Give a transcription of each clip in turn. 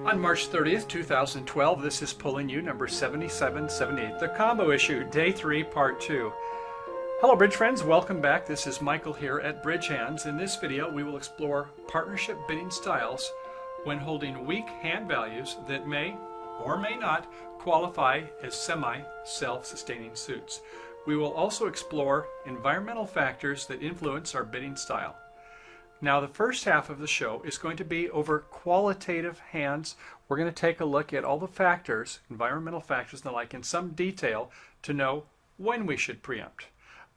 On March 30th, 2012, this is Pulling You number 7778, the combo issue, day 3, part 2. Hello bridge friends, welcome back. This is Michael here at Bridge Hands. In this video, we will explore partnership bidding styles when holding weak hand values that may or may not qualify as semi-self-sustaining suits. We will also explore environmental factors that influence our bidding style. Now the first half of the show is going to be over qualitative hands. We're going to take a look at all the factors, environmental factors and the like, in some detail to know when we should preempt.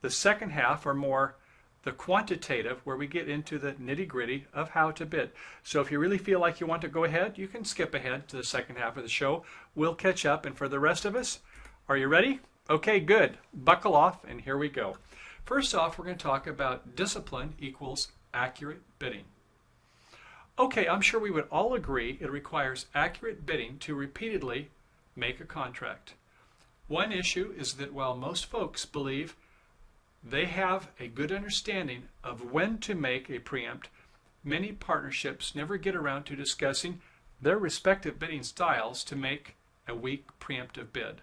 The second half are more the quantitative, where we get into the nitty-gritty of how to bid. So if you really feel like you want to go ahead, you can skip ahead to the second half of the show. We'll catch up, and for the rest of us, are you ready? Okay, good. Buckle off, and here we go. First off, we're going to talk about discipline equals accurate bidding. Okay, I'm sure we would all agree it requires accurate bidding to repeatedly make a contract. One issue is that while most folks believe they have a good understanding of when to make a preempt, many partnerships never get around to discussing their respective bidding styles to make a weak preemptive bid.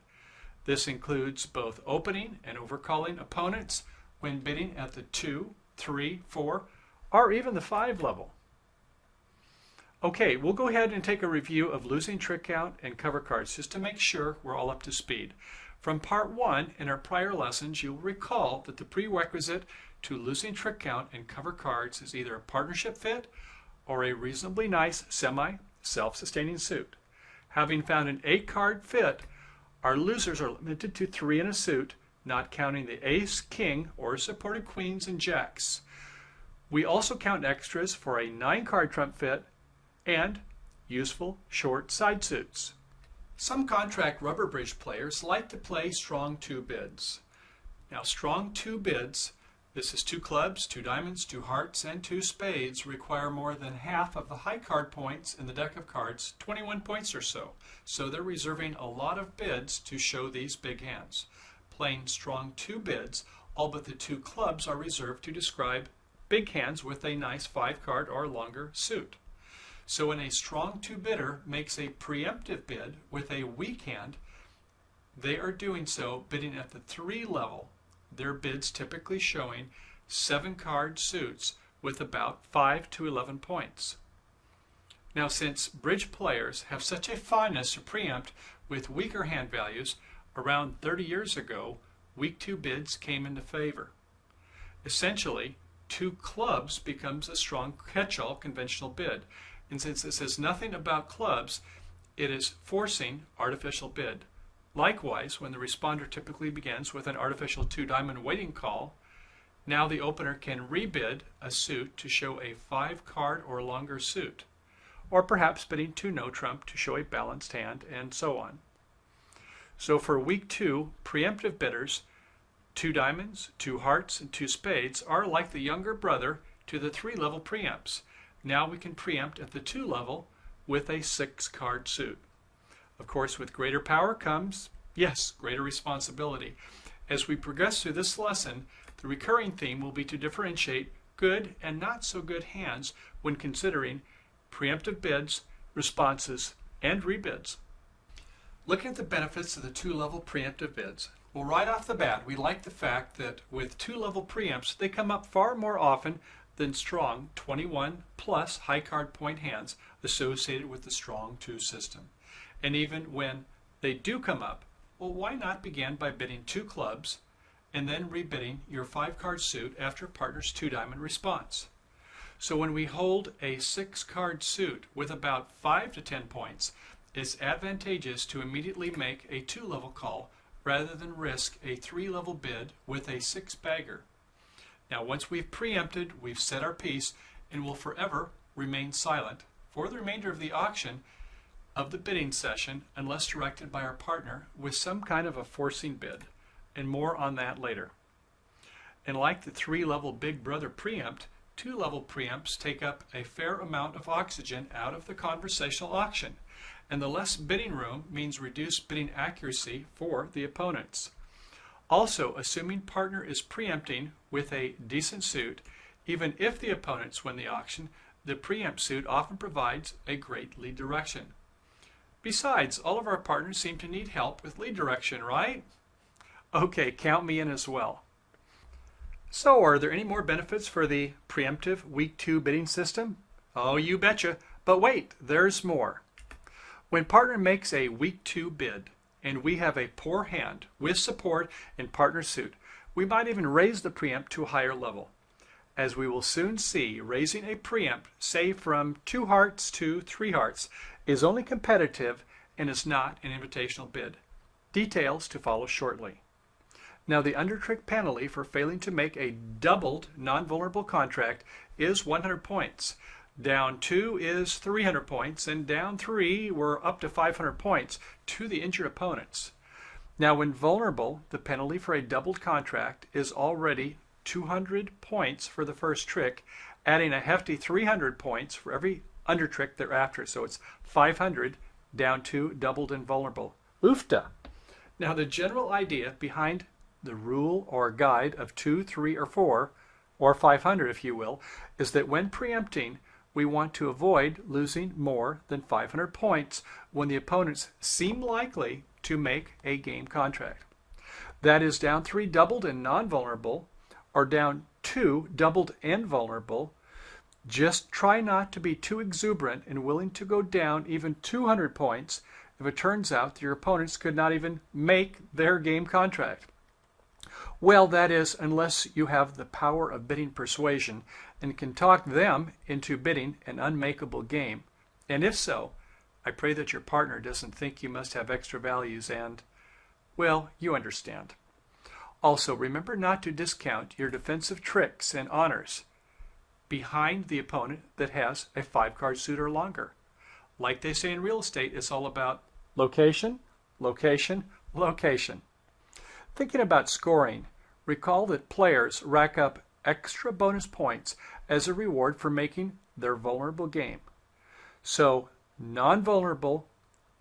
This includes both opening and overcalling opponents when bidding at the 2, 3, 4, or even the 5 level. Okay, we'll go ahead and take a review of losing trick count and cover cards just to make sure we're all up to speed. From part 1 in our prior lessons, you'll recall that the prerequisite to losing trick count and cover cards is either a partnership fit or a reasonably nice semi-self-sustaining suit. Having found an 8-card fit, our losers are limited to 3 in a suit, not counting the ace, king, or supported queens and jacks. We also count extras for a 9-card trump fit and useful short side suits. Some contract rubber bridge players like to play strong 2 bids. Now strong 2 bids, this is 2 clubs, 2 diamonds, 2 hearts, and 2 spades, require more than half of the high card points in the deck of cards, 21 points or so. So they're reserving a lot of bids to show these big hands. Playing strong 2 bids, all but the 2 clubs are reserved to describe big hands with a nice 5-card or longer suit. So when a strong 2 bidder makes a preemptive bid with a weak hand, they are doing so bidding at the 3 level. Their bids typically showing 7-card suits with about 5 to 11 points. Now since bridge players have such a fondness to preempt with weaker hand values, around 30 years ago, weak 2 bids came into favor. Essentially, 2 clubs becomes a strong catch-all conventional bid. And since it says nothing about clubs, it is forcing artificial bid. Likewise, when the responder typically begins with an artificial 2-diamond waiting call, now the opener can rebid a suit to show a 5-card or longer suit, or perhaps bidding 2 no trump to show a balanced hand, and so on. So for week 2, preemptive bidders, 2 diamonds, 2 hearts, and 2 spades are like the younger brother to the 3-level preempts. Now we can preempt at the 2 level with a 6-card suit. Of course, with greater power comes, yes, greater responsibility. As we progress through this lesson, the recurring theme will be to differentiate good and not so good hands when considering preemptive bids, responses, and rebids. Looking at the benefits of the 2-level preemptive bids, well, right off the bat, we like the fact that with 2-level preempts, they come up far more often than strong 21 plus high card point hands associated with the strong 2 system. And even when they do come up, well, why not begin by bidding 2 clubs and then rebidding your 5-card suit after partner's 2-diamond response? So when we hold a 6-card suit with about 5 to 10 points, it's advantageous to immediately make a 2-level call rather than risk a 3-level bid with a 6-bagger. Now once we've preempted, we've said our piece, and will forever remain silent for the remainder of the auction of the bidding session unless directed by our partner with some kind of a forcing bid, and more on that later. And like the 3-level Big Brother preempt, 2-level preempts take up a fair amount of oxygen out of the conversational auction, and the less bidding room means reduced bidding accuracy for the opponents. Also, assuming partner is preempting with a decent suit, even if the opponents win the auction, the preempt suit often provides a great lead direction. Besides, all of our partners seem to need help with lead direction, right? Okay, count me in as well. So, are there any more benefits for the preemptive week 2 bidding system? Oh, you betcha. But wait, there's more. When partner makes a week 2 bid and we have a poor hand with support in partner suit, we might even raise the preempt to a higher level. As we will soon see, raising a preempt, say from 2 hearts to 3 hearts, is only competitive and is not an invitational bid. Details to follow shortly. Now, the under-trick penalty for failing to make a doubled non-vulnerable contract is 100 points. Down 2 is 300 points, and down 3 we're up to 500 points to the injured opponents. Now, when vulnerable, the penalty for a doubled contract is already 200 points for the first trick, adding a hefty 300 points for every under trick thereafter. So it's 500 down to doubled and vulnerable. Oofta! Now, the general idea behind the rule or guide of 2, 3, or 4, or 500 if you will, is that when preempting, we want to avoid losing more than 500 points when the opponents seem likely to make a game contract. That is down 3 doubled and non-vulnerable, or down 2 doubled and vulnerable. Just try not to be too exuberant and willing to go down even 200 points if it turns out that your opponents could not even make their game contract. Well, that is, unless you have the power of bidding persuasion and can talk them into bidding an unmakeable game. And if so, I pray that your partner doesn't think you must have extra values and, well, you understand. Also, remember not to discount your defensive tricks and honors behind the opponent that has a 5-card suit or longer. Like they say in real estate, it's all about location, location, location. Thinking about scoring, recall that players rack up extra bonus points as a reward for making their vulnerable game. So, non-vulnerable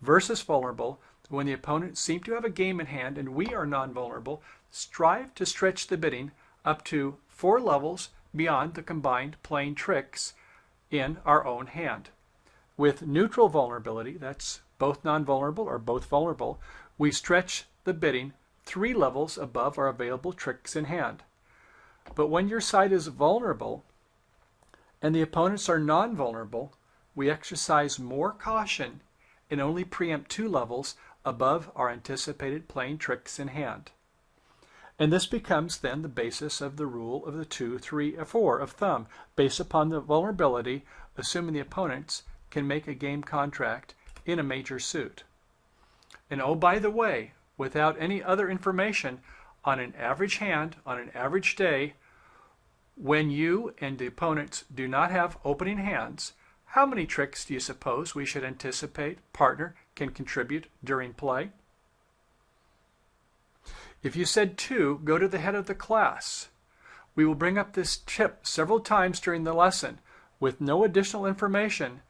versus vulnerable, when the opponent seems to have a game in hand and we are non-vulnerable, strive to stretch the bidding up to 4 levels beyond the combined playing tricks in our own hand. With neutral vulnerability, that's both non-vulnerable or both vulnerable, we stretch the bidding 3 levels above our available tricks in hand. But when your side is vulnerable and the opponents are non-vulnerable, we exercise more caution and only preempt 2 levels above our anticipated playing tricks in hand. And this becomes then the basis of the rule of the 2, 3, 4 of thumb, based upon the vulnerability, assuming the opponents can make a game contract in a major suit. And oh, by the way, without any other information, on an average hand, on an average day, when you and the opponents do not have opening hands, how many tricks do you suppose we should anticipate partner can contribute during play? If you said 2, go to the head of the class. We will bring up this tip several times during the lesson with no additional information.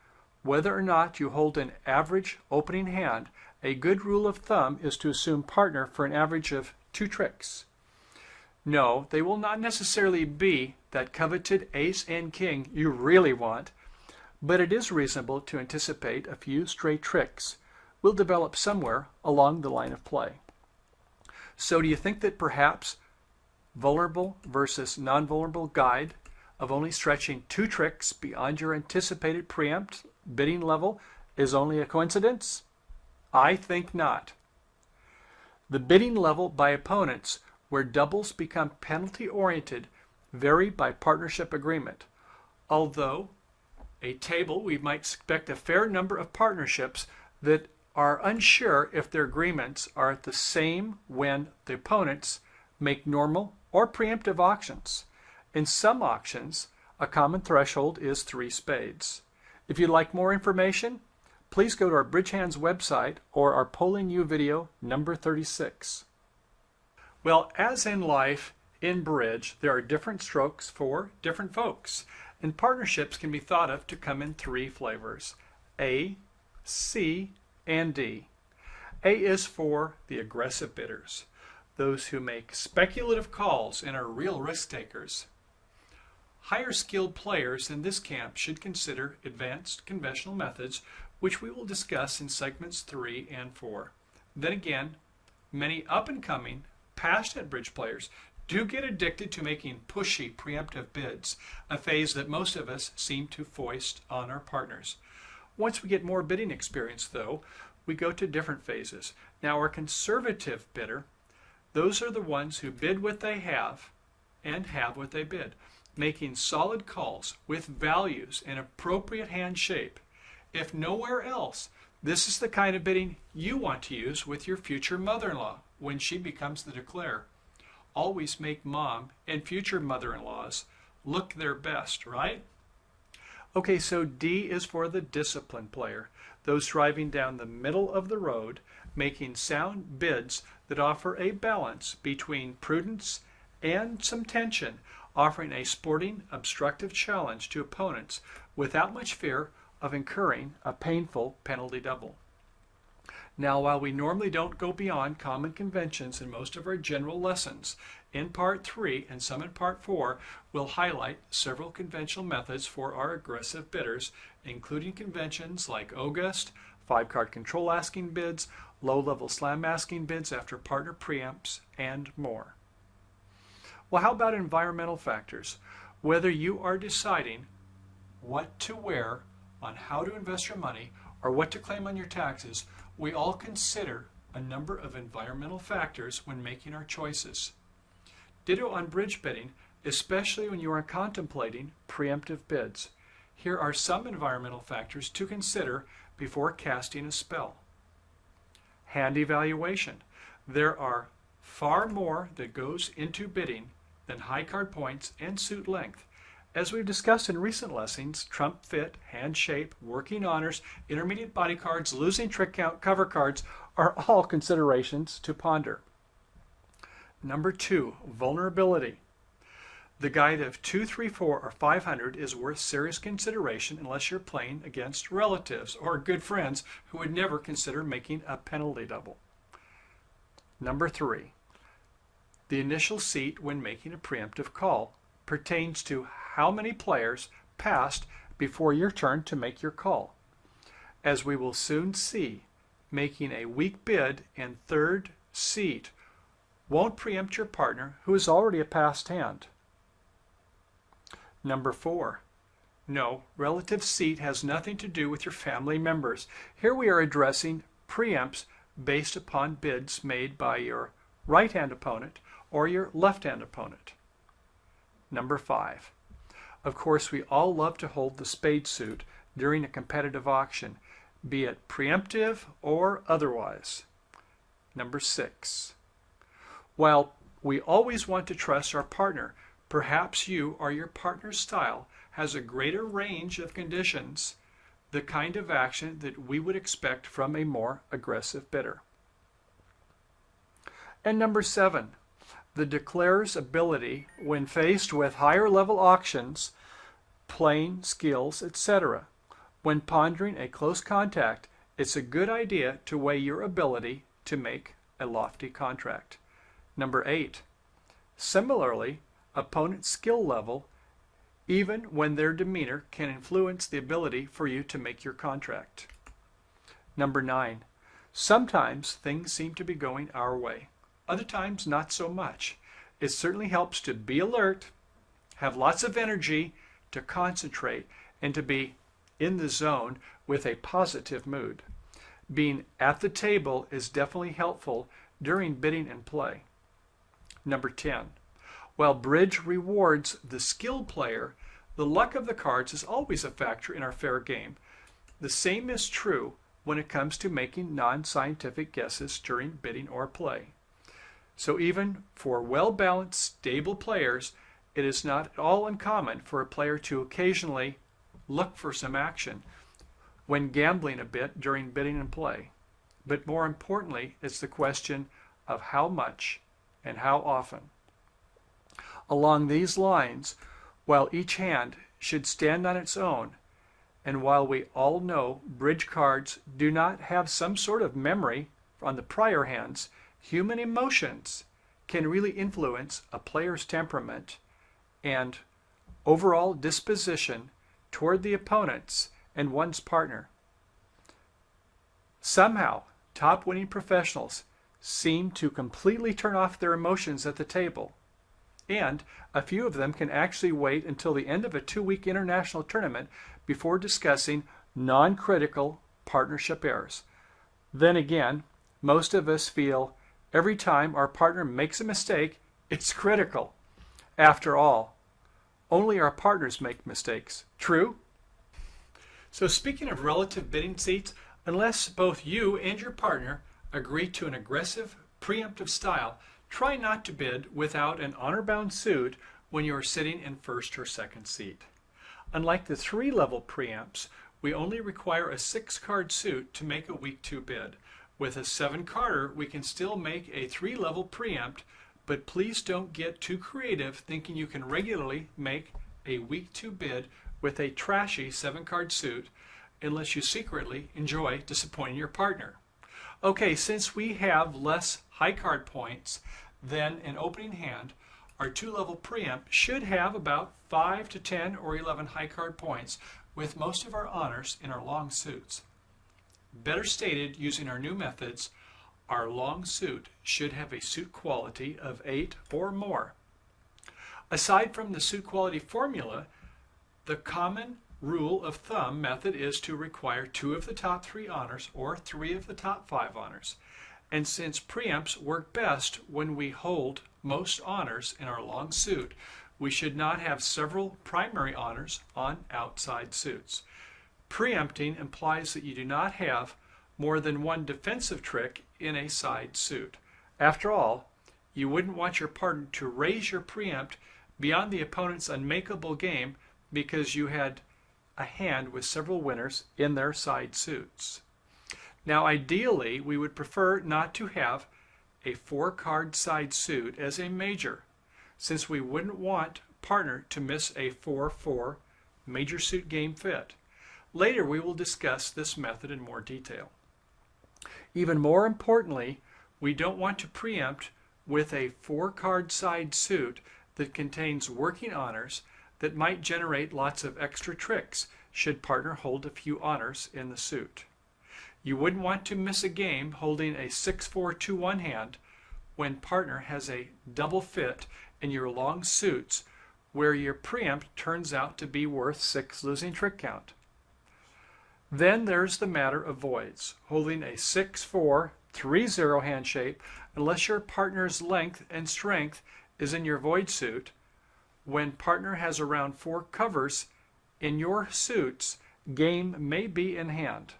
Whether or not you hold an average opening hand, a good rule of thumb is to assume partner for an average of 2 tricks. No, they will not necessarily be that coveted ace and king you really want, but it is reasonable to anticipate a few stray tricks will develop somewhere along the line of play. So do you think that perhaps vulnerable versus non-vulnerable guide of only stretching 2 tricks beyond your anticipated preempt bidding level is only a coincidence? I think not. The bidding level by opponents where doubles become penalty-oriented vary by partnership agreement. Although a table, we might expect a fair number of partnerships that are unsure if their agreements are at the same when the opponents make normal or preemptive auctions. In some auctions, a common threshold is 3 spades. If you'd like more information, please go to our Bridge Hands website or our Polling You video number 36. Well, as in life, in bridge, there are different strokes for different folks, and partnerships can be thought of to come in 3 flavors: A, C, and D. A is for the aggressive bidders, those who make speculative calls and are real risk takers. Higher skilled players in this camp should consider advanced conventional methods which we will discuss in segments 3 and 4. Then again, many up-and-coming, passionate bridge players do get addicted to making pushy, preemptive bids, a phase that most of us seem to foist on our partners. Once we get more bidding experience, though, we go to different phases. Now, our conservative bidder, those are the ones who bid what they have and have what they bid, making solid calls with values and appropriate hand shape. If nowhere else, this is the kind of bidding you want to use with your future mother-in-law when she becomes the declare. Always make mom and future mother-in-laws look their best, right? Okay, so D is for the disciplined player, those driving down the middle of the road, making sound bids that offer a balance between prudence and some tension, offering a sporting, obstructive challenge to opponents without much fear of incurring a painful penalty double. Now, while we normally don't go beyond common conventions in most of our general lessons, in Part 3 and some in Part 4, we'll highlight several conventional methods for our aggressive bidders, including conventions like August, 5-card control asking bids, low-level slam asking bids after partner preempts, and more. Well, how about environmental factors? Whether you are deciding what to wear, on how to invest your money, or what to claim on your taxes, we all consider a number of environmental factors when making our choices. Ditto on bridge bidding, especially when you are contemplating preemptive bids. Here are some environmental factors to consider before casting a spell. Hand evaluation. There are far more that goes into bidding than high card points and suit length. As we've discussed in recent lessons, trump fit, hand shape, working honors, intermediate body cards, losing trick count, cover cards are all considerations to ponder. Number 2, vulnerability. The guide of 2, 3, 4, or 500 is worth serious consideration unless you're playing against relatives or good friends who would never consider making a penalty double. Number 3, the initial seat when making a preemptive call pertains to how many players passed before your turn to make your call. As we will soon see, making a weak bid in third seat won't preempt your partner who is already a passed hand. Number 4, no, relative seat has nothing to do with your family members. Here we are addressing preempts based upon bids made by your right-hand opponent or your left-hand opponent. Number 5, of course, we all love to hold the spade suit during a competitive auction, be it preemptive or otherwise. Number 6, while we always want to trust our partner, perhaps you or your partner's style has a greater range of conditions, the kind of action that we would expect from a more aggressive bidder. And number 7, the declarer's ability when faced with higher level auctions, playing skills, etc. When pondering a close contact, it's a good idea to weigh your ability to make a lofty contract. Number 8, similarly, opponent's skill level, even when their demeanor can influence the ability for you to make your contract. Number 9, sometimes things seem to be going our way. Other times, not so much. It certainly helps to be alert, have lots of energy, to concentrate, and to be in the zone with a positive mood. Being at the table is definitely helpful during bidding and play. Number 10, while bridge rewards the skilled player, the luck of the cards is always a factor in our fair game. The same is true when it comes to making non-scientific guesses during bidding or play. So even for well-balanced, stable players, it is not at all uncommon for a player to occasionally look for some action when gambling a bit during bidding and play. But more importantly, it's the question of how much and how often. Along these lines, while each hand should stand on its own, and while we all know bridge cards do not have some sort of memory on the prior hands, human emotions can really influence a player's temperament and overall disposition toward the opponents and one's partner. Somehow, top winning professionals seem to completely turn off their emotions at the table. And a few of them can actually wait until the end of a 2-week international tournament before discussing non-critical partnership errors. Then again, most of us feel every time our partner makes a mistake, it's critical. After all, only our partners make mistakes. True? So speaking of relative bidding seats, unless both you and your partner agree to an aggressive, preemptive style, try not to bid without an honor-bound suit when you are sitting in first or second seat. Unlike the 3-level preempts, we only require a 6-card suit to make a week 2 bid. With a 7-carder, we can still make a 3-level preempt, but please don't get too creative thinking you can regularly make a week 2 bid with a trashy 7-card suit unless you secretly enjoy disappointing your partner. Okay, since we have less high card points than an opening hand, our 2-level preempt should have about 5 to 10 or 11 high card points, with most of our honors in our long suits. Better stated using our new methods, our long suit should have a suit quality of 8 or more. Aside from the suit quality formula, the common rule of thumb method is to require 2 of the top 3 honors or 3 of the top 5 honors. And since preempts work best when we hold most honors in our long suit, we should not have several primary honors on outside suits. Preempting implies that you do not have more than one defensive trick in a side suit. After all, you wouldn't want your partner to raise your preempt beyond the opponent's unmakeable game because you had a hand with several winners in their side suits. Now ideally, we would prefer not to have a 4-card side suit as a major, since we wouldn't want partner to miss a 4-4 major suit game fit. Later we will discuss this method in more detail. Even more importantly, we don't want to preempt with a 4-card side suit that contains working honors that might generate lots of extra tricks should partner hold a few honors in the suit. You wouldn't want to miss a game holding a 6-4-2-1 hand when partner has a double fit in your long suits where your preempt turns out to be worth 6 losing trick count. Then there's the matter of voids, holding a 6-4-3-0 hand shape unless your partner's length and strength is in your void suit. When partner has around 4 covers in your suits, game may be in hand.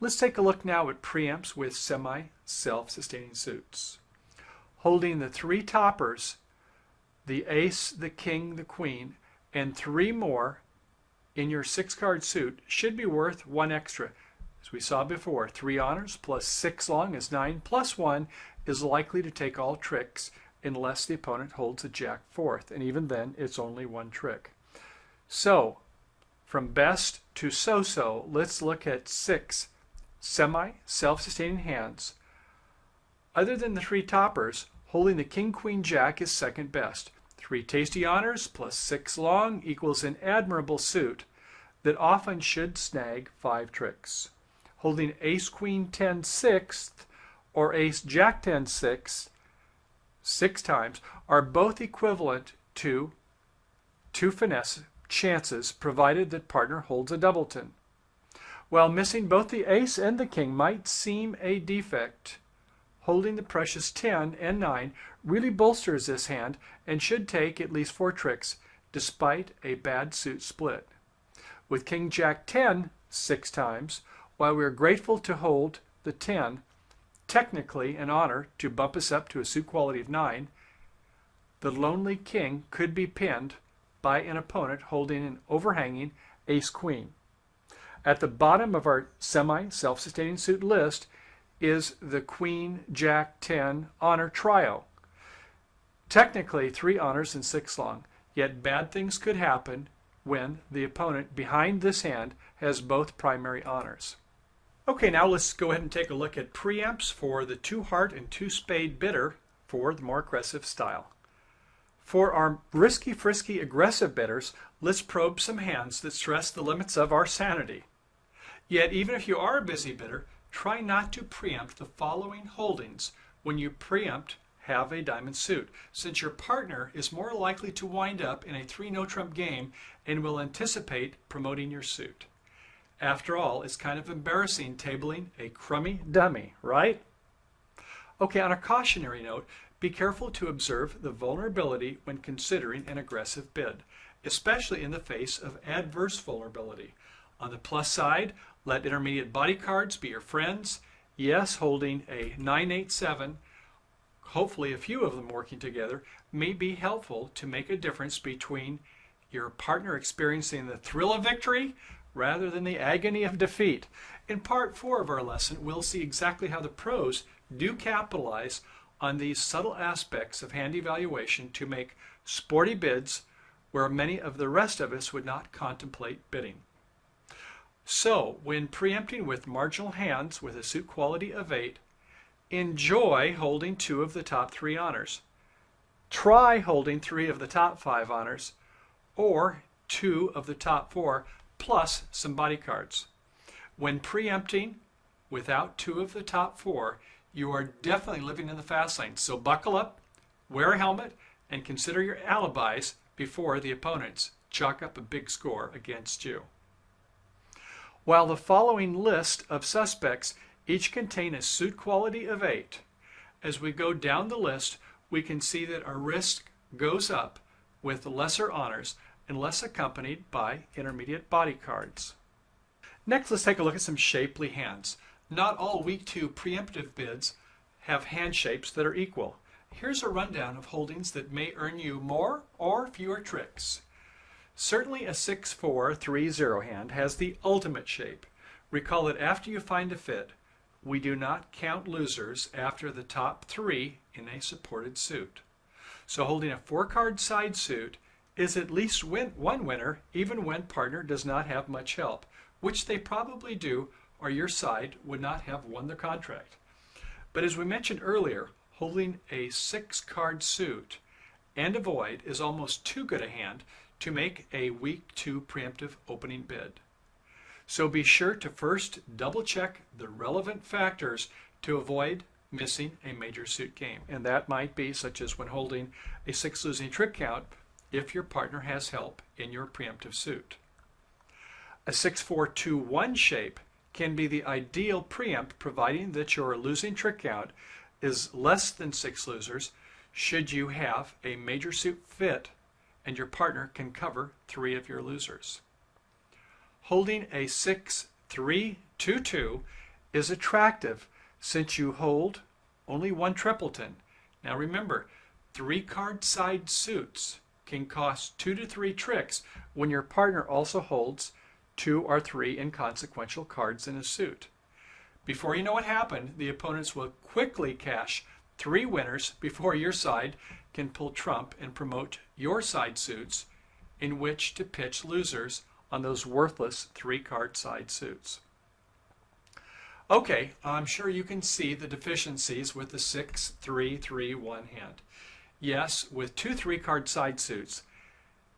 Let's take a look now at preempts with semi-self-sustaining suits. Holding the 3 toppers, the ace, the king, the queen, and 3 more in your 6-card suit should be worth 1 extra. As we saw before, 3 honors plus 6 long is 9, plus 1 is likely to take all tricks unless the opponent holds a jack 4th, and even then it's only 1 trick. So, from best to so-so, let's look at 6 semi-self-sustaining hands. Other than the 3 toppers, holding the king, queen, jack is second best. 3 tasty honors plus 6 long equals an admirable suit that often should snag 5 tricks. Holding ace, queen, 10 sixth or ace, jack, 10 sixth 6 times are both equivalent to 2 finesse chances provided that partner holds a doubleton. While missing both the ace and the king might seem a defect, holding the precious 10 and 9 really bolsters this hand and should take at least 4 tricks despite a bad suit split. With king, jack, 10 6 times, while we are grateful to hold the 10, technically an honor to bump us up to a suit quality of 9, the lonely king could be pinned by an opponent holding an overhanging ace-queen. At the bottom of our semi-self-sustaining suit list is the queen, jack, 10 honor trio. Technically 3 honors and 6 long, yet bad things could happen when the opponent behind this hand has both primary honors. Okay, now let's go ahead and take a look at preempts for the 2-heart and 2-spade bidder for the more aggressive style. For our risky, frisky, aggressive bidders, let's probe some hands that stress the limits of our sanity. Yet even if you are a busy bidder, try not to preempt the following holdings when you preempt have a diamond suit, since your partner is more likely to wind up in a 3 no trump game and will anticipate promoting your suit. After all, it's kind of embarrassing tabling a crummy dummy, right? Okay, on a cautionary note, be careful to observe the vulnerability when considering an aggressive bid, especially in the face of adverse vulnerability. On the plus side, let intermediate body cards be your friends. Yes, holding a 987, hopefully a few of them working together, may be helpful to make a difference between your partner experiencing the thrill of victory rather than the agony of defeat. In part 4 of our lesson, we'll see exactly how the pros do capitalize on these subtle aspects of hand evaluation to make sporty bids where many of the rest of us would not contemplate bidding. So, when preempting with marginal hands with a suit quality of 8, enjoy holding 2 of the top 3 honors. Try holding 3 of the top 5 honors, or 2 of the top 4, plus some body cards. When preempting without 2 of the top 4, you are definitely living in the fast lane. So buckle up, wear a helmet, and consider your alibis before the opponents chalk up a big score against you. While the following list of suspects each contain a suit quality of 8, as we go down the list, we can see that our risk goes up with lesser honors unless accompanied by intermediate body cards. Next, let's take a look at some shapely hands. Not all week 2 preemptive bids have hand shapes that are equal. Here's a rundown of holdings that may earn you more or fewer tricks. Certainly a 6-4-3-0 hand has the ultimate shape. Recall that after you find a fit, we do not count losers after the top 3 in a supported suit. So holding a 4-card side suit is at least one winner even when partner does not have much help, which they probably do, or your side would not have won the contract. But as we mentioned earlier, holding a 6-card suit and a void is almost too good a hand to make a week 2 preemptive opening bid. So be sure to first double check the relevant factors to avoid missing a major suit game. And that might be such as when holding a 6 losing trick count if your partner has help in your preemptive suit. A 6-4-2-1 shape can be the ideal preempt providing that your losing trick count is less than 6 losers should you have a major suit fit and your partner can cover 3 of your losers. Holding a 6-3-2-2 is attractive since you hold only 1 tripleton. Now remember, 3-card side suits can cost 2 to 3 tricks when your partner also holds 2 or 3 inconsequential cards in a suit. Before you know what happened, the opponents will quickly cash 3 winners before your side can pull trump and promote your side suits in which to pitch losers on those worthless 3-card side suits. Okay, I'm sure you can see the deficiencies with the 6-3-3-1 hand. Yes, with 2 3-card side suits,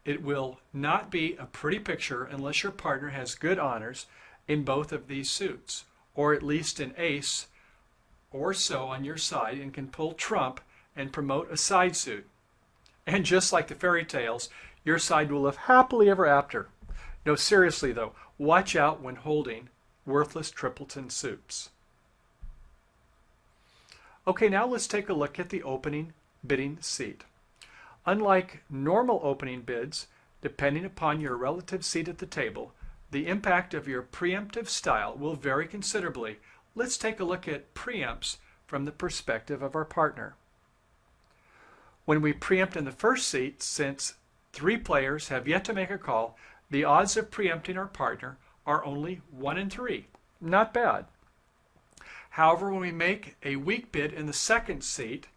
it will not be a pretty picture unless your partner has good honors in both of these suits, or at least an ace or so on your side and can pull trump and promote a side suit. And just like the fairy tales, your side will live happily ever after. No, seriously though, watch out when holding worthless tripleton suits. Okay, now let's take a look at the opening bidding seat. Unlike normal opening bids, depending upon your relative seat at the table, the impact of your preemptive style will vary considerably. Let's take a look at preempts from the perspective of our partner. When we preempt in the first seat, since 3 players have yet to make a call, the odds of preempting our partner are only 1 in 3. Not bad. However, when we make a weak bid in the second seat,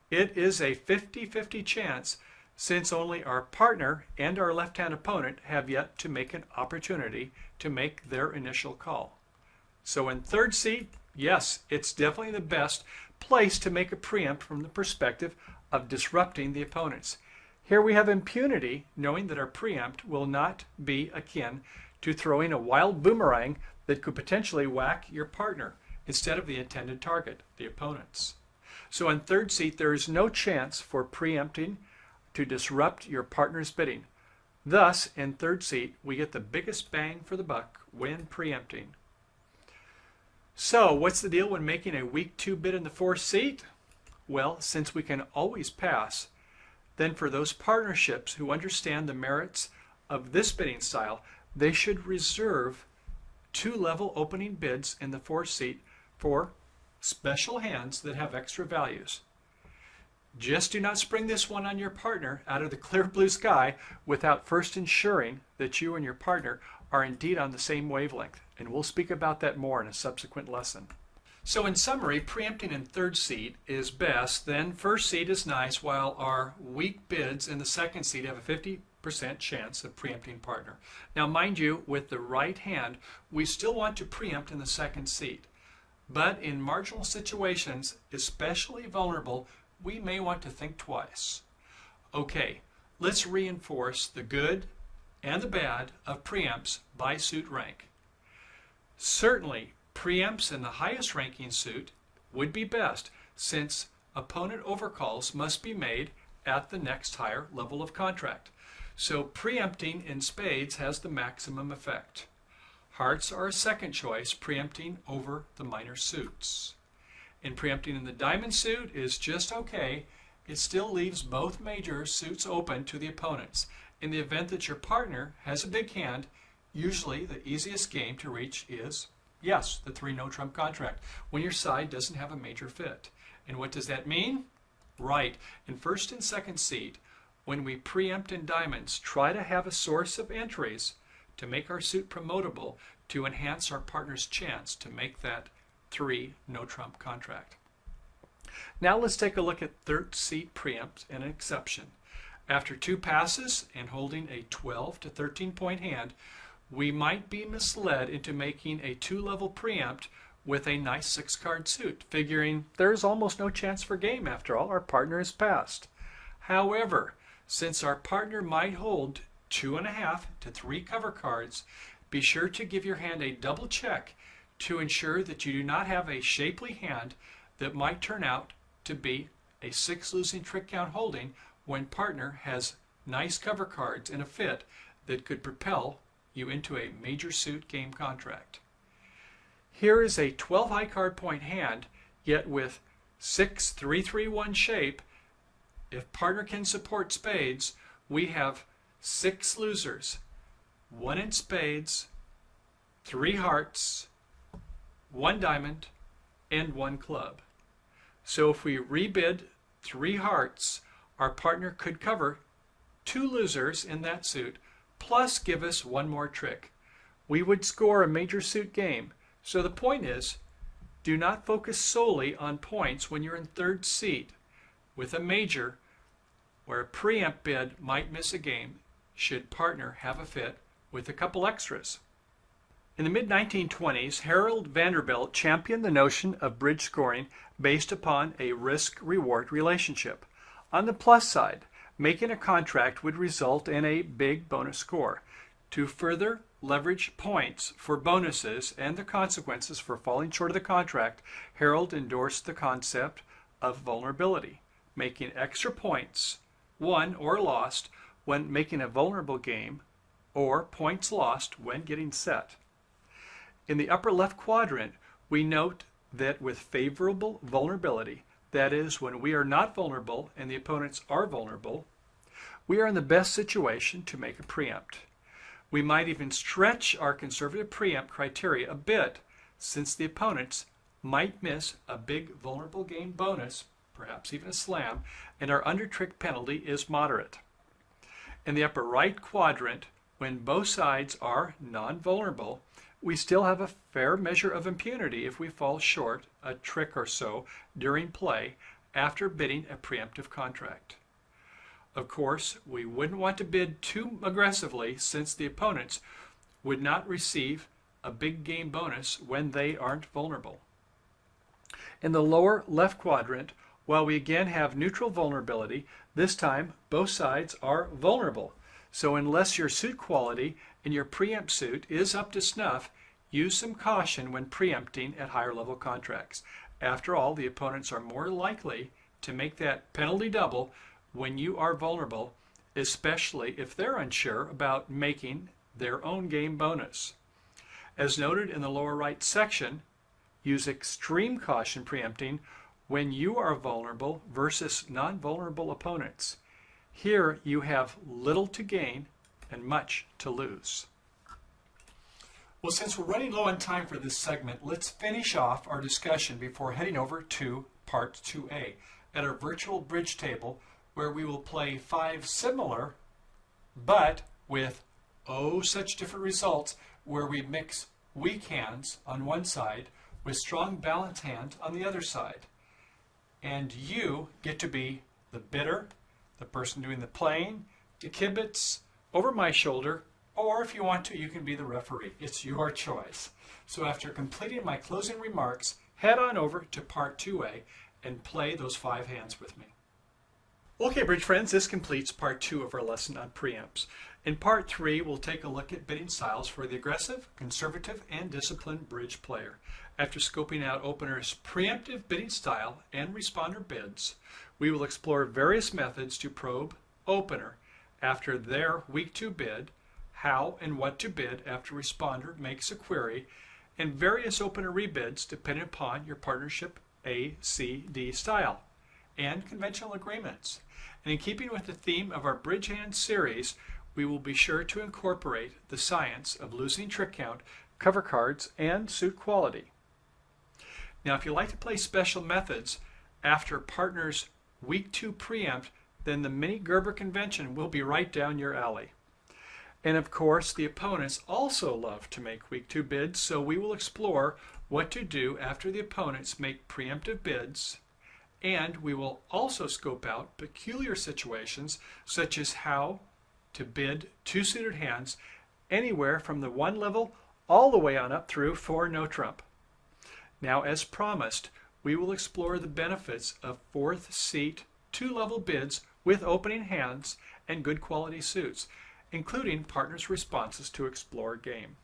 it is a 50-50 chance since only our partner and our left-hand opponent have yet to make an opportunity to make their initial call. So in third seat, yes, it's definitely the best place to make a preempt from the perspective of disrupting the opponents. Here we have impunity, knowing that our preempt will not be akin to throwing a wild boomerang that could potentially whack your partner instead of the intended target, the opponents. So in third seat, there is no chance for preempting to disrupt your partner's bidding. Thus, in third seat, we get the biggest bang for the buck when preempting. So, what's the deal when making a weak 2 bid in the fourth seat? Well, since we can always pass, then for those partnerships who understand the merits of this bidding style, they should reserve 2 level opening bids in the fourth seat for special hands that have extra values. Just do not spring this one on your partner out of the clear blue sky without first ensuring that you and your partner are indeed on the same wavelength, and we'll speak about that more in a subsequent lesson. So in summary, preempting in third seat is best, then first seat is nice, while our weak bids in the second seat have a 50% chance of preempting partner. Now mind you, with the right hand, we still want to preempt in the second seat, but in marginal situations, especially vulnerable, we may want to think twice. Okay, let's reinforce the good and the bad of preempts by suit rank. Certainly, preempts in the highest ranking suit would be best, since opponent overcalls must be made at the next higher level of contract. So preempting in spades has the maximum effect. Hearts are a second choice, preempting over the minor suits. And preempting in the diamond suit is just okay. It still leaves both major suits open to the opponents. In the event that your partner has a big hand, usually the easiest game to reach is, yes, the 3 no trump contract, when your side doesn't have a major fit. And what does that mean? Right, in first and second seat, when we preempt in diamonds, try to have a source of entries to make our suit promotable to enhance our partner's chance to make that 3 no trump contract. Now let's take a look at third seat preempt and an exception. After 2 passes and holding a 12 to 13 point hand, we might be misled into making a 2-level preempt with a nice 6-card suit, figuring there's almost no chance for game after all, our partner is passed. However, since our partner might hold 2.5 to 3 cover cards, be sure to give your hand a double check to ensure that you do not have a shapely hand that might turn out to be a 6 losing trick count holding when partner has nice cover cards in a fit that could propel you into a major suit game contract. Here is a 12 high card point hand, yet with 6-3-3-1 shape. If partner can support spades, we have 6 losers, 1 in spades, 3 hearts, 1 diamond, and 1 club. So if we rebid 3 hearts, our partner could cover 2 losers in that suit, plus give us 1 more trick. We would score a major suit game. So the point is, do not focus solely on points when you're in third seat. With a major, where a preempt bid might miss a game, should partner have a fit with a couple extras. In the mid-1920s, Harold Vanderbilt championed the notion of bridge scoring based upon a risk-reward relationship. On the plus side, making a contract would result in a big bonus score. To further leverage points for bonuses and the consequences for falling short of the contract, Harold endorsed the concept of vulnerability, making extra points, won or lost, when making a vulnerable game, or points lost when getting set. In the upper left quadrant, we note that with favorable vulnerability, that is, when we are not vulnerable and the opponents are vulnerable, we are in the best situation to make a preempt. We might even stretch our conservative preempt criteria a bit, since the opponents might miss a big vulnerable game bonus, perhaps even a slam, and our under-trick penalty is moderate. In the upper right quadrant, when both sides are non-vulnerable, we still have a fair measure of impunity if we fall short a trick or so during play after bidding a preemptive contract. Of course, we wouldn't want to bid too aggressively, since the opponents would not receive a big game bonus when they aren't vulnerable. In the lower left quadrant, while we again have neutral vulnerability, this time both sides are vulnerable. So unless your suit quality and your preempt suit is up to snuff, use some caution when preempting at higher level contracts. After all, the opponents are more likely to make that penalty double when you are vulnerable, especially if they're unsure about making their own game bonus. As noted in the lower right section, use extreme caution preempting when you are vulnerable versus non-vulnerable opponents. Here you have little to gain and much to lose. Well, since we're running low on time for this segment, let's finish off our discussion before heading over to Part 2A at our virtual bridge table, where we will play 5 similar but with such different results, where we mix weak hands on one side with strong balanced hands on the other side. And you get to be the bidder, the person doing the playing, the kibitz, over my shoulder, or if you want to, you can be the referee. It's your choice. So after completing my closing remarks, head on over to Part 2A and play those 5 hands with me. Okay, bridge friends, this completes Part 2 of our lesson on preempts. In Part 3, we'll take a look at bidding styles for the aggressive, conservative, and disciplined bridge player. After scoping out openers' preemptive bidding style and responder bids, we will explore various methods to probe opener after their week 2 bid, how and what to bid after responder makes a query, and various opener rebids depending upon your partnership A, C, D style, and conventional agreements. And in keeping with the theme of our Bridge Hand series, we will be sure to incorporate the science of losing trick count, cover cards, and suit quality. Now, if you like to play special methods after partner's week 2 preempt, then the mini Gerber convention will be right down your alley. And of course, the opponents also love to make week 2 bids, so we will explore what to do after the opponents make preemptive bids, and we will also scope out peculiar situations such as how to bid 2 suited hands anywhere from the 1 level all the way on up through 4 no trump. Now, as promised, we will explore the benefits of 4th seat 2 level bids with opening hands and good quality suits, including partners' responses to explore game.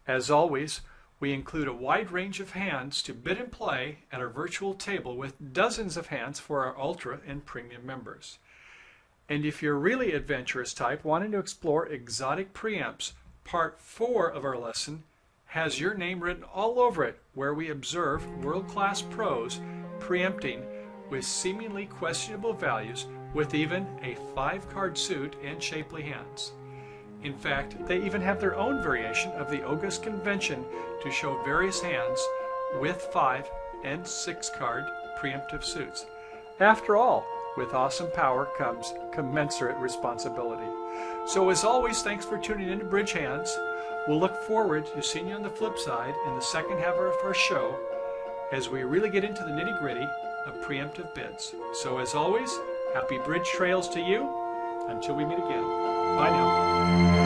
As always, we include a wide range of hands to bid and play at our virtual table with dozens of hands for our Ultra and Premium members. And if you're really adventurous type wanting to explore exotic preempts, Part 4 of our lesson has your name written all over it, where we observe world-class pros preempting with seemingly questionable values with even a 5-card suit and shapely hands. In fact, they even have their own variation of the August convention to show various hands with 5 and 6-card preemptive suits. After all, with awesome power comes commensurate responsibility. So as always, thanks for tuning in to Bridge Hands. We'll look forward to seeing you on the flip side in the second half of our show as we really get into the nitty-gritty of preemptive bids. So as always, happy bridge trails to you until we meet again. Bye now.